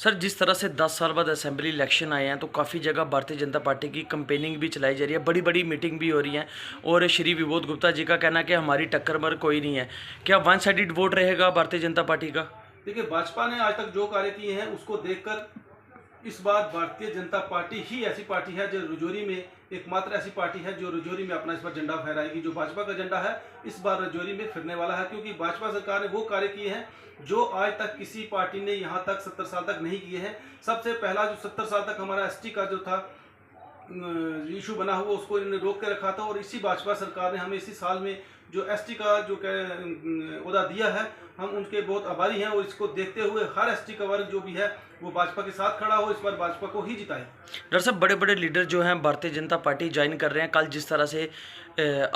Sir, जिस तरह से 10 साल बाद असेंबली इलेक्शन आए हैं तो काफ़ी जगह भारतीय जनता पार्टी की कैंपेनिंग भी चलाई जा रही है, बड़ी बड़ी मीटिंग भी हो रही है और श्री विबोध गुप्ता जी का कहना है कि हमारी टक्कर पर कोई नहीं है। क्या वन साइडेड वोट रहेगा भारतीय जनता पार्टी का? देखिए, भाजपा ने आज तक जो कार्य किए हैं उसको देखकर इस बार भारतीय जनता पार्टी ही ऐसी पार्टी है जो रजौरी में एकमात्र ऐसी पार्टी है जो रजौरी में अपना इस बार झंडा फहराएगी। जो भाजपा का झंडा है इस बार रजौरी में फिरने वाला है, क्योंकि भाजपा सरकार ने वो कार्य किए हैं जो आज तक किसी पार्टी ने यहाँ तक 70 साल तक नहीं किए हैं। सबसे पहला जो 70 साल तक हमारा एसटी का जो था इशू बना हुआ, उसको इन्होंने रोक के रखा था और इसी भाजपा सरकार ने हमें इसी साल में जो एसटी का जो ओहदा दिया है, हम उनके बहुत आभारी हैं। और इसको देखते हुए हर एसटी का वर्ग जो भी है वो भाजपा के साथ खड़ा हो, इस बार भाजपा को ही जिताए। डॉक्टर साहब, बड़े बड़े लीडर जो हैं भारतीय जनता पार्टी ज्वाइन कर रहे हैं। कल जिस तरह से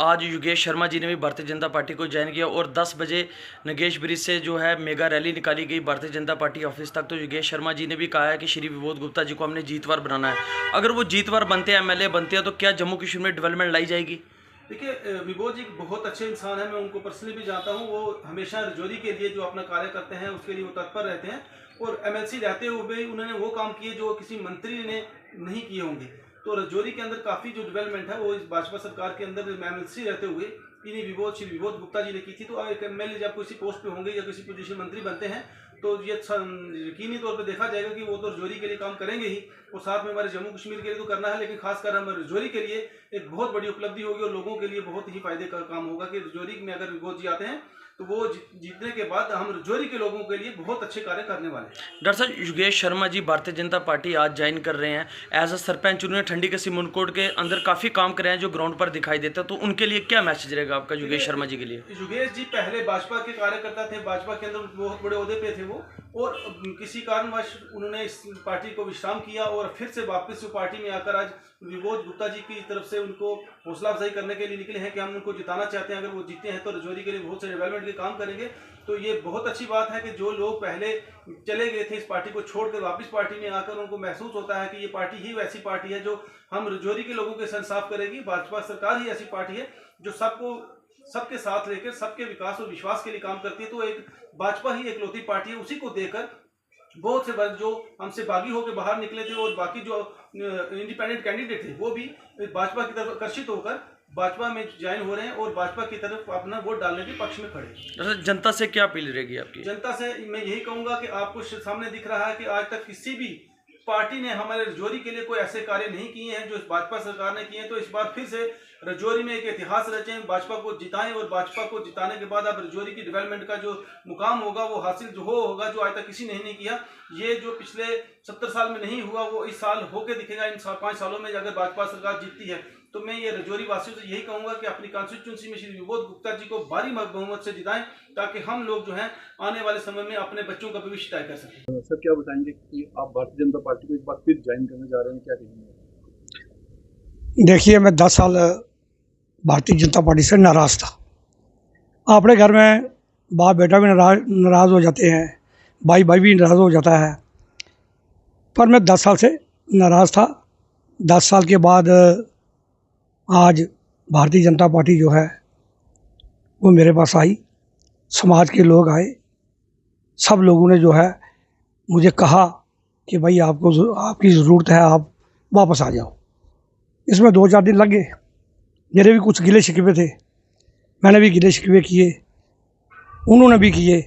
आज योगेश शर्मा जी ने भी भारतीय जनता पार्टी को ज्वाइन किया और 10 बजे नगेश ब्रिज से जो है मेगा रैली निकाली गई भारतीय जनता पार्टी ऑफिस तक। तो योगेश शर्मा जी ने भी कहा है कि श्री विबोध गुप्ता जी को हमने जीतवार बनाना है। अगर वो जीतवार बनते हैं, एमएलए बनते हैं, तो क्या जम्मू कश्मीर में डेवलपमेंट लाई जाएगी? देखिए, विबोध जी बहुत अच्छे इंसान है, मैं उनको पर्सनली भी जानता हूँ। वो हमेशा रजौरी के लिए जो अपना कार्य करते हैं उसके लिए वो तत्पर रहते हैं और एमएलसी रहते हुए भी उन्होंने वो काम किए जो किसी मंत्री ने नहीं किए होंगे। तो रजौरी के अंदर काफ़ी जो डेवलपमेंट है वो इस भाजपा सरकार के अंदर एमएलसी रहते हुए श्री विबोध गुप्ता जी ने की थी। तो एक एमएलए जब किसी पोस्ट पे होंगे या किसी पोजीशन मंत्री बनते हैं तो ये यकीनी तौर पे देखा जाएगा कि वो तो रजौरी के लिए काम करेंगे ही और साथ में हमारे जम्मू कश्मीर के लिए तो करना है, लेकिन खासकर हमारे रजौरी के लिए एक बहुत बड़ी उपलब्धि होगी और लोगों के लिए बहुत ही फायदे का काम होगा कि रजौरी में अगर विबोध जी आते हैं तो वो जीतने के बाद हम रजौरी के लोगों के लिए बहुत अच्छे कार्य करने वाले हैं। डॉक्टर साहब, योगेश शर्मा जी भारतीय जनता पार्टी आज ज्वाइन कर रहे हैं एज अ सरपंच। उन्होंने ठंडी के सिमनकोट के अंदर काफ़ी काम करे हैं जो ग्राउंड पर दिखाई देते हैं। तो उनके लिए क्या मैसेज रहेगा आपका योगेश शर्मा जी के लिए? योगेश जी पहले भाजपा के कार्यकर्ता थे, भाजपा के अंदर बहुत बड़े ओहदे पे थे वो, और किसी कारणवश उन्होंने इस पार्टी को विश्राम किया और फिर से वापस वो पार्टी में आकर आज विबोध गुप्ता जी की तरफ से उनको हौसला अफजाई करने के लिए निकले हैं कि हम उनको जिताना चाहते हैं। अगर वो जीते हैं तो रजौरी के लिए बहुत से डेवलपमेंट के काम करेंगे। तो ये बहुत अच्छी बात है कि जो लोग पहले चले गए थे इस पार्टी को छोड़कर वापस पार्टी में आकर उनको महसूस होता है कि ये पार्टी ही वैसी पार्टी है जो हम रजौरी के लोगों के इंसाफ करेगी। भाजपा सरकार ही ऐसी पार्टी है जो सबके साथ लेकर सबके विकास और विश्वास के लिए काम करती है। तो एक भाजपा ही एकलौती पार्टी है। उसी को देकर बहुत से वर्ग जो हमसे बागी होकर बाहर निकले थे और बाकी जो इंडिपेंडेंट कैंडिडेट थे वो भी भाजपा की तरफ आकर्षित होकर भाजपा में ज्वाइन हो रहे हैं और भाजपा की तरफ अपना वोट डालने के पक्ष में खड़े। जनता से क्या अपील रहेगी आपकी? जनता से मैं यही कहूंगा कि आपको सामने दिख रहा है कि आज तक किसी भी पार्टी ने हमारे रजौरी के लिए कोई ऐसे कार्य नहीं किए हैं जो भाजपा सरकार ने किए हैं। तो इस बार फिर से रजौरी में एक इतिहास रचें, भाजपा को जिताएं और भाजपा को जिताने के बाद अब रजौरी की डेवलपमेंट का जो मुकाम होगा वो हासिल जो होगा जो आज तक किसी ने नहीं किया। ये जो पिछले 70 साल में नहीं हुआ वो इस साल होके दिखेगा। इन 5 सालों में अगर भाजपा सरकार जीतती है तो मैं ये रजौरी वासियों से यही कहूंगा कि अपनी कॉन्स्टिट्यूंसी में श्री विबोध गुप्ता जी को भारी बहुमत से जिताएं ताकि हम लोग जो हैं आने वाले समय में अपने बच्चों का भविष्य तय कर सकें। सर, क्या बताएंगे कि आप भारतीय जनता पार्टी को एक बार फिर ज्वाइन करने जा रहे हैं, क्या कहेंगे? देखिए, मैं 10 साल भारतीय जनता पार्टी से नाराज़ था। अपने घर में बाप बेटा भी नाराज़ हो जाते हैं, भाई भी नाराज़ हो जाता है, पर मैं 10 साल से नाराज़ था। 10 साल के बाद आज भारतीय जनता पार्टी जो है वो मेरे पास आई, समाज के लोग आए, सब लोगों ने जो है मुझे कहा कि भाई आपकी ज़रूरत है, आप वापस आ जाओ। इसमें 2-4 दिन लग गए। मेरे भी कुछ गिले शिकवे थे, मैंने भी गिले शिकवे किए, उन्होंने भी किए।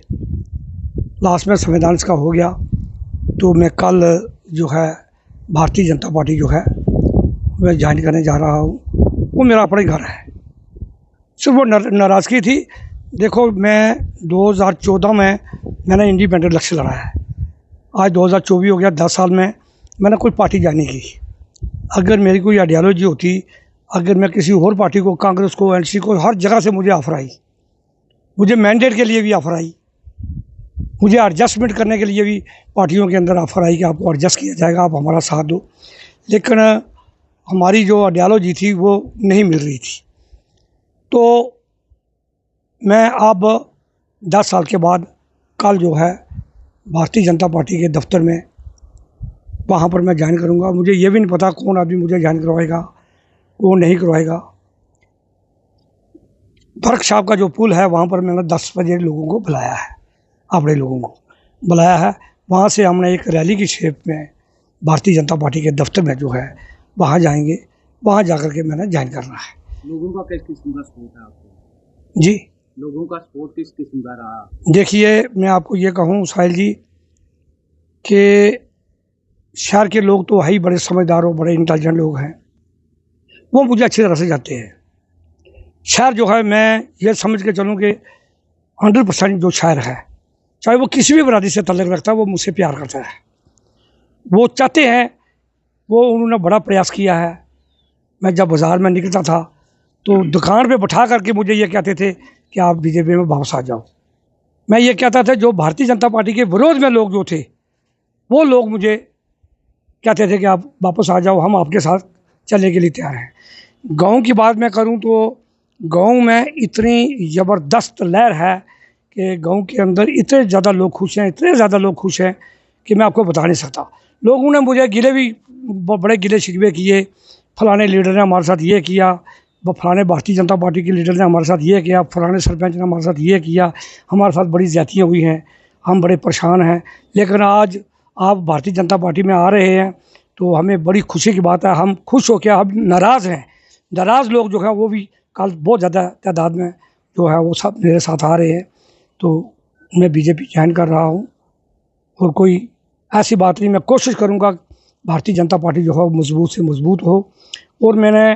लास्ट में संविधान का हो गया तो मैं कल जो है भारतीय जनता पार्टी जो है मैं ज्वाइन करने जा रहा हूँ। वो मेरा अपना ही घर है। सिर्फ वो नाराज़गी थी। देखो, मैं 2014 में मैंने इंडिपेंडेंट इलेक्शन लड़ा है, आज 2024 हो गया। 10 साल में मैंने कोई पार्टी ज्वाइन नहीं की। अगर मेरी कोई आइडियोलॉजी होती, अगर मैं किसी और पार्टी को, कांग्रेस को, एनसी को, हर जगह से मुझे ऑफर आई, मुझे मैंडेट के लिए भी ऑफर आई, मुझे एडजस्टमेंट करने के लिए भी पार्टियों के अंदर ऑफर आई कि आपको एडजस्ट किया जाएगा, आप हमारा साथ दो। लेकिन हमारी जो आइडियोलॉजी थी वो नहीं मिल रही थी। तो मैं अब 10 साल के बाद कल जो है भारतीय जनता पार्टी के दफ्तर में वहाँ पर मैं ज्वाइन करूँगा। मुझे ये भी नहीं पता कौन आदमी मुझे ज्वाइन करवाएगा, कौन नहीं करवाएगा। बर्क साहब का जो पुल है वहाँ पर मैंने 10 बजे लोगों को बुलाया है, अपने लोगों को बुलाया है। वहाँ से हमने एक रैली की शेप में भारतीय जनता पार्टी के दफ्तर में जो है वहाँ जाएंगे, वहाँ जाकर के मैंने ज्वाइन करना है। लोगों का किस किस्म का सपोर्ट है आपको? जी लोगों का सपोर्ट किस किस्म का रहा? देखिए, मैं आपको ये कहूँ साहिल जी कि शहर के लोग तो है ही बड़े समझदार और बड़े इंटेलिजेंट लोग हैं, वो मुझे अच्छी तरह से जानते हैं। शहर जो है, मैं ये समझ के चलूँ कि 100% जो शहर है, चाहे वो किसी भी बरादरी से तल्लुक़ रखता है, वो मुझसे प्यार करता है। वो चाहते हैं, वो उन्होंने बड़ा प्रयास किया है। मैं जब बाज़ार में निकलता था तो दुकान पे बैठा करके मुझे ये कहते थे कि आप बीजेपी में वापस आ जाओ। मैं ये कहता था, जो भारतीय जनता पार्टी के विरोध में लोग जो थे, वो लोग मुझे कहते थे कि आप वापस आ जाओ, हम आपके साथ चलने के लिए तैयार हैं। गाँव की बात मैं करूँ तो गाँव में इतनी ज़बरदस्त लहर है कि गाँव के अंदर इतने ज़्यादा लोग खुश हैं, इतने ज़्यादा लोग खुश हैं कि मैं आपको बता नहीं सकता। लोगों ने मुझे गिले भी बड़े गिले शिकवे किए, फलाने लीडर ने हमारे साथ ये किया, फलाने भारतीय जनता पार्टी के लीडर ने हमारे साथ ये किया, फलाने सरपंच ने हमारे साथ ये किया, हमारे साथ बड़ी ज़्यादतियाँ हुई हैं, हम बड़े परेशान हैं। लेकिन आज आप भारतीय जनता पार्टी में आ रहे हैं तो हमें बड़ी खुशी की बात है। हम खुश हो के, हम नाराज़ हैं, नाराज़ लोग जो है वो भी कल बहुत ज़्यादा तादाद में जो है वो सब मेरे साथ आ रहे हैं। तो मैं बीजेपी ज्वाइन कर रहा हूँ और कोई ऐसी बात नहीं, मैं कोशिश करूँगा भारतीय जनता पार्टी जो है मजबूत से मजबूत हो। और मैंने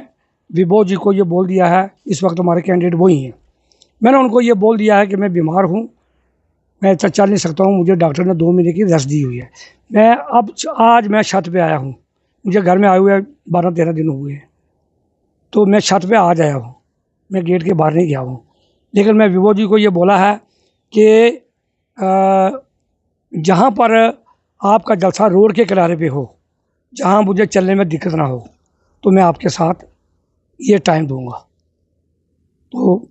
विभो जी को ये बोल दिया है, इस वक्त हमारे कैंडिडेट वही हैं, मैंने उनको ये बोल दिया है कि मैं बीमार हूँ, मैं चल नहीं सकता हूँ, मुझे डॉक्टर ने 2 महीने की रेस्ट दी हुई है। मैं अब आज मैं छत पे आया हूँ, मुझे घर में आए हुए 12-13 दिन हुए हैं, तो मैं छत पे आज आया हूँ, मैं गेट के बाहर नहीं गया हूँ। लेकिन मैं विभो जी को ये बोला है कि जहाँ पर आपका जलसा रोड के किनारे पे हो, जहाँ मुझे चलने में दिक्कत ना हो, तो मैं आपके साथ ये टाइम दूंगा। तो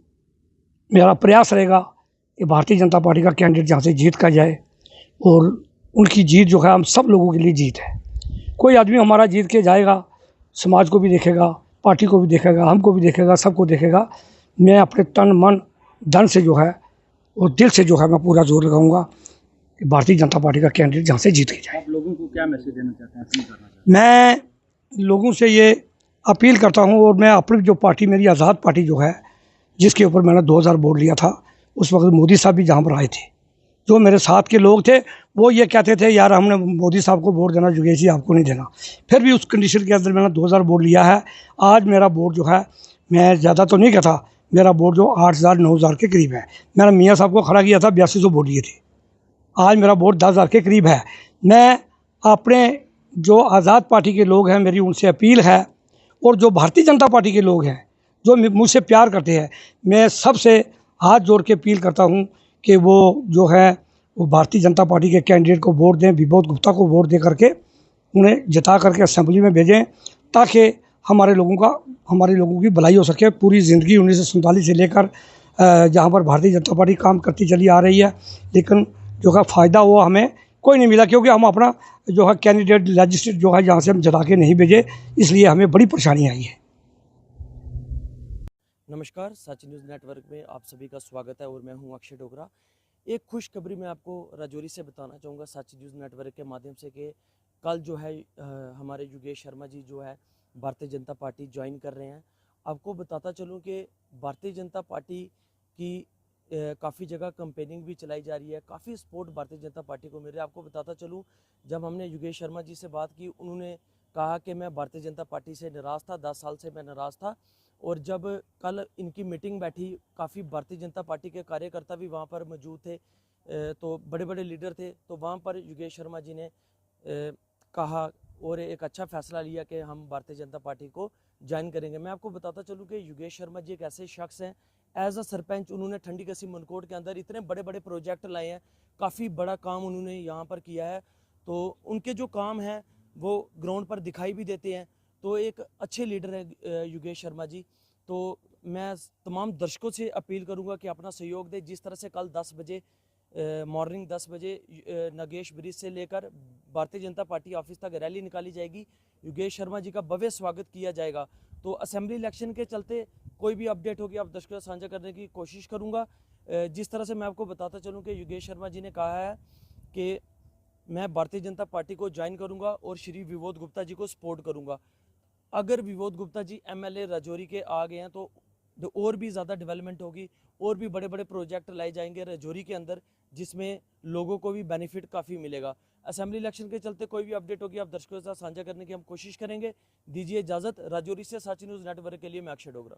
मेरा प्रयास रहेगा कि भारतीय जनता पार्टी का कैंडिडेट जहाँ से जीत का जाए, और उनकी जीत जो है हम सब लोगों के लिए जीत है। कोई आदमी हमारा जीत के जाएगा, समाज को भी देखेगा, पार्टी को भी देखेगा, हमको भी देखेगा, सबको देखेगा। मैं अपने तन मन धन से जो है और दिल से जो है मैं पूरा जोर लगाऊंगा कि भारतीय जनता पार्टी का कैंडिडेट जहाँ से जीत के जाए। आप लोगों को क्या मैसेज देना चाहते हैं, अपील करना चाहते मैं लोगों से ये अपील करता हूँ, और मैं अपनी जो पार्टी, मेरी आज़ाद पार्टी जो है, जिसके ऊपर मैंने 2000 वोट लिया था, उस वक्त मोदी साहब भी जहाँ पर आए थे, जो मेरे साथ के लोग थे वो ये कहते थे यार हमने मोदी साहब को वोट देना, योगेश जी आपको नहीं देना। फिर भी उस कंडीशन के अंदर मैंने 2000 वोट लिया है। आज मेरा वोट जो है, मैं ज़्यादा तो नहीं कहता, मेरा वोट जो 8000-9000 के करीब है। मैंने मियाँ साहब को खड़ा किया था, 8200 वोट लिए थे। आज मेरा वोट 10,000 के करीब है। मैं अपने जो आज़ाद पार्टी के लोग हैं, मेरी उनसे अपील है, और जो भारतीय जनता पार्टी के लोग हैं जो मुझसे प्यार करते हैं, मैं सबसे हाथ जोड़ के अपील करता हूं कि वो जो है वो भारतीय जनता पार्टी के कैंडिडेट को वोट दें, विभोद गुप्ता को वोट दे करके उन्हें जिता करके असेंबली में भेजें, ताकि हमारे लोगों की भलाई हो सके। पूरी ज़िंदगी 1947 से लेकर जहाँ पर भारतीय जनता पार्टी काम करती चली आ रही है, लेकिन जो है फ़ायदा वो हमें कोई नहीं मिला, क्योंकि हम अपना जो है कैंडिडेट रजिस्ट्रेड जो है जहाँ से हम जिता के नहीं भेजे, इसलिए हमें बड़ी परेशानी आई है। नमस्कार, सच न्यूज़ नेटवर्क में आप सभी का स्वागत है और मैं हूं अक्षय डोगरा। एक खुशखबरी मैं आपको राजौरी से बताना चाहूँगा सच न्यूज़ नेटवर्क के माध्यम से कि कल जो है हमारे योगेश शर्मा जी जो है भारतीय जनता पार्टी ज्वाइन कर रहे हैं। आपको बताता चलूँ कि भारतीय जनता पार्टी की काफ़ी जगह कंपेनिंग भी चलाई जा रही है, काफ़ी सपोर्ट भारतीय जनता पार्टी को मिल रहा है। आपको बताता चलूँ, जब हमने योगेश शर्मा जी से बात की, उन्होंने कहा कि मैं भारतीय जनता पार्टी से नाराज़ था, 10 साल से मैं नाराज़ था, और जब कल इनकी मीटिंग बैठी, काफ़ी भारतीय जनता पार्टी के कार्यकर्ता भी वहाँ पर मौजूद थे, तो बड़े बड़े लीडर थे, तो वहाँ पर योगेश शर्मा जी ने कहा और एक अच्छा फैसला लिया कि हम भारतीय जनता पार्टी को ज्वाइन करेंगे। मैं आपको बताता चलूँ कि योगेश शर्मा जी एक ऐसे शख्स हैं, एज अ सरपंच उन्होंने ठंडी कसी मनकोट के अंदर इतने बड़े बड़े प्रोजेक्ट लाए हैं, काफ़ी बड़ा काम उन्होंने यहाँ पर किया है, तो उनके जो काम हैं वो ग्राउंड पर दिखाई भी देते हैं। तो एक अच्छे लीडर है योगेश शर्मा जी। तो मैं तमाम दर्शकों से अपील करूंगा कि अपना सहयोग दें। जिस तरह से कल 10 बजे मॉर्निंग 10 बजे नगेश ब्रिज से लेकर भारतीय जनता पार्टी ऑफिस तक रैली निकाली जाएगी, योगेश शर्मा जी का भव्य स्वागत किया जाएगा। तो असेंबली इलेक्शन के चलते कोई भी अपडेट होगी आप दर्शकों से साझा करने की कोशिश करूँगा। जिस तरह से मैं आपको बताता चलूँ कि योगेश शर्मा जी ने कहा है कि मैं भारतीय जनता पार्टी को ज्वाइन करूंगा और श्री विनोद गुप्ता जी को सपोर्ट करूंगा। अगर विनोद गुप्ता जी एमएलए राजौरी के आ गए हैं तो और भी ज़्यादा डेवलपमेंट होगी, और भी बड़े बड़े प्रोजेक्ट लाए जाएंगे राजौरी के अंदर, जिसमें लोगों को भी बेनिफिट काफ़ी मिलेगा। असेंबली इलेक्शन के चलते कोई भी अपडेट होगी आप दर्शकों के साथ साझा करने की हम कोशिश करेंगे। दीजिए इजाज़त। राजौरी से साची न्यूज़ नेटवर्क के लिए मैं अक्षय डोगरा।